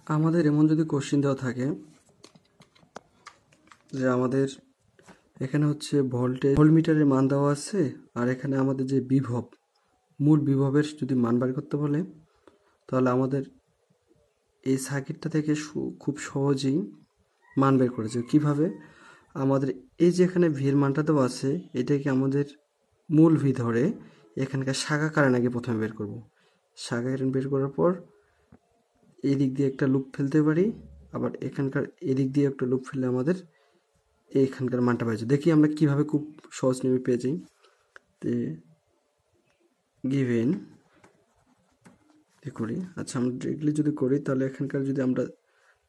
আমাদের এমন যদি কোশ্চেন দেওয়া থাকে যে আমাদের এখানে হচ্ছে ভোল্টমিটারের মান দেওয়া আছে, আর এখানে আমাদের যে বিভব, মূল বিভবের যদি মান বার করতে বলে, তাহলে আমাদের এই সার্কিটটা থেকে খুব সহজেই মান বের করেছে। কিভাবে? আমাদের এই যে এখানে ভি এর মানটা দেওয়া আছে, এটাকে আমাদের মূল ভি ধরে এখানকার শাখা কারেন্ট আগে প্রথমে বের করব। শাখা কারেন্ট বের করার পর এই দিক দিয়ে একটা লুপ ফেলতে পারি, আবার এখানকার এদিক দিয়ে একটা লুপ ফেললে আমাদের এইখানকার মানটা পাইছে। দেখি আমরা কিভাবে খুব সহজ নিয়মে পেয়ে যাই। গিভেন করি, আচ্ছা আমরা ডিরেক্টলি যদি করি তাহলে এখানকার যদি আমরা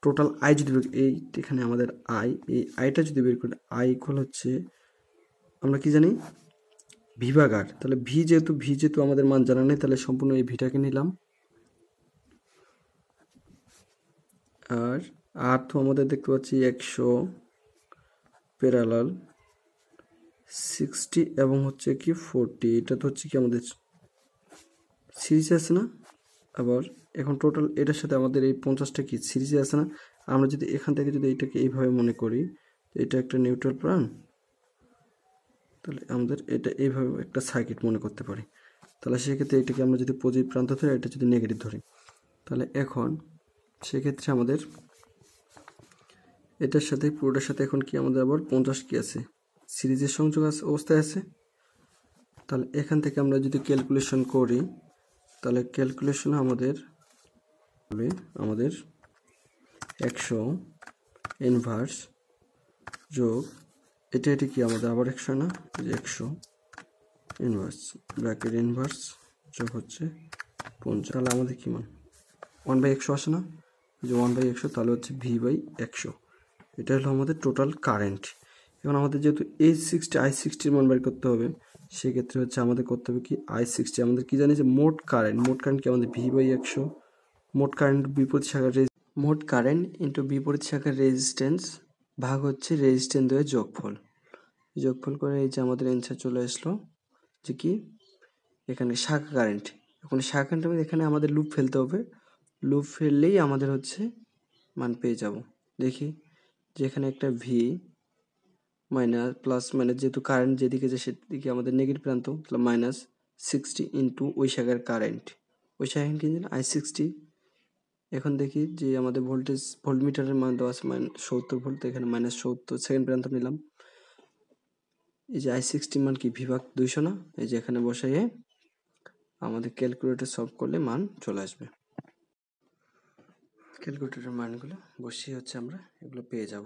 টোটাল আই যদি এই এখানে আমাদের আই, এই আইটা যদি বের করি, আই ইকুয়াল হচ্ছে আমরা কি জানি ভি ভাগ আর। তাহলে ভি যেহেতু আমাদের মান জানা নেই, তাহলে সম্পূর্ণ এই ভিটাকে নিলাম। আর আর তো আমাদের দেখতে পাচ্ছি 100 প্যারালাল 60 এবং হচ্ছে কি 40, এটা তো হচ্ছে কি আমাদের সিরিজে আছে না। আবার এখন টোটাল এটার সাথে আমাদের এই 50টা কি সিরিজে আছে না। আমরা যদি এখান থেকে যদি এটাকে এইভাবে মনে করি, এটা একটা নিউট্রাল প্রাণ, তাহলে আমাদের এটা এইভাবে একটা সার্কিট মনে করতে পারি। তাহলে সেক্ষেত্রে এটাকে আমরা যদি পজিটিভ প্রান্ত ধরি, এটা যদি নেগেটিভ ধরি, তাহলে এখন সেক্ষেত্রে আমাদের এটার সাথে পুরোটার সাথে এখন কি আমাদের আবার 50 কি আছে, সিরিজের সংযোগ আছে, অবস্থায় আছে। তাহলে এখান থেকে আমরা যদি ক্যালকুলেশন করি, তাহলে ক্যালকুলেশন আমাদের 100 ইনভার্স যোগ এটা কি আমাদের আবার 100 না, যে 100 ইনভার্স ব্র্যাকেট ইনভার্স যোগ হচ্ছে 50, তাহলে আমাদের কি মান 1/100 আসে না, যে 1/100, তাহলে হচ্ছে V/100। এটা হলো আমাদের টোটাল কারেন্ট। এখন আমাদের যেহেতু I60 মান বের করতে হবে, সেক্ষেত্রে হচ্ছে আমাদের করতে হবে কি I60, আমাদের কি জানি যে মোট কারেন্ট কি আমাদের V/100, মোট কারেন্ট বিপরীত শাখার রেজিস্ট্যান্স ভাগ হচ্ছে রেজিস্ট্যান্সের যোগফল করে এই যে আমাদের অ্যান্সার চলে আসলো যে কি এখানে শাখা কারেন্ট। এখন শাখা কারেন্টের মধ্যে এখানে আমাদের লুপ ফেলতে হবে, লুপ ফেললেই আমাদের হচ্ছে মান পেয়ে যাব। দেখি যে এখানে একটা ভি মাইনাস প্লাস মাইনাস, যেহেতু কারেন্ট যেদিকে যায় সেদিকে আমাদের নেগেটিভ প্রান্ত, তাহলে -60 ইন্টু ওই শাখার কারেন্ট, ওই শাখার কি জানি I60। এখন দেখি যে আমাদের ভোল্টমিটারের মান দেওয়া আছে 70 ভোল্ট, এখানে -70 সেকেন্ড প্রান্ত নিলাম। এই যে I60 মান কি V/200 না, এই যে এখানে বসাইয়ে আমাদের ক্যালকুলেটর সলভ করলে মান চলে আসবে। ক্যালকুলেটরের মানগুলো বসিয়ে হচ্ছে আমরা এগুলো পেয়ে যাব।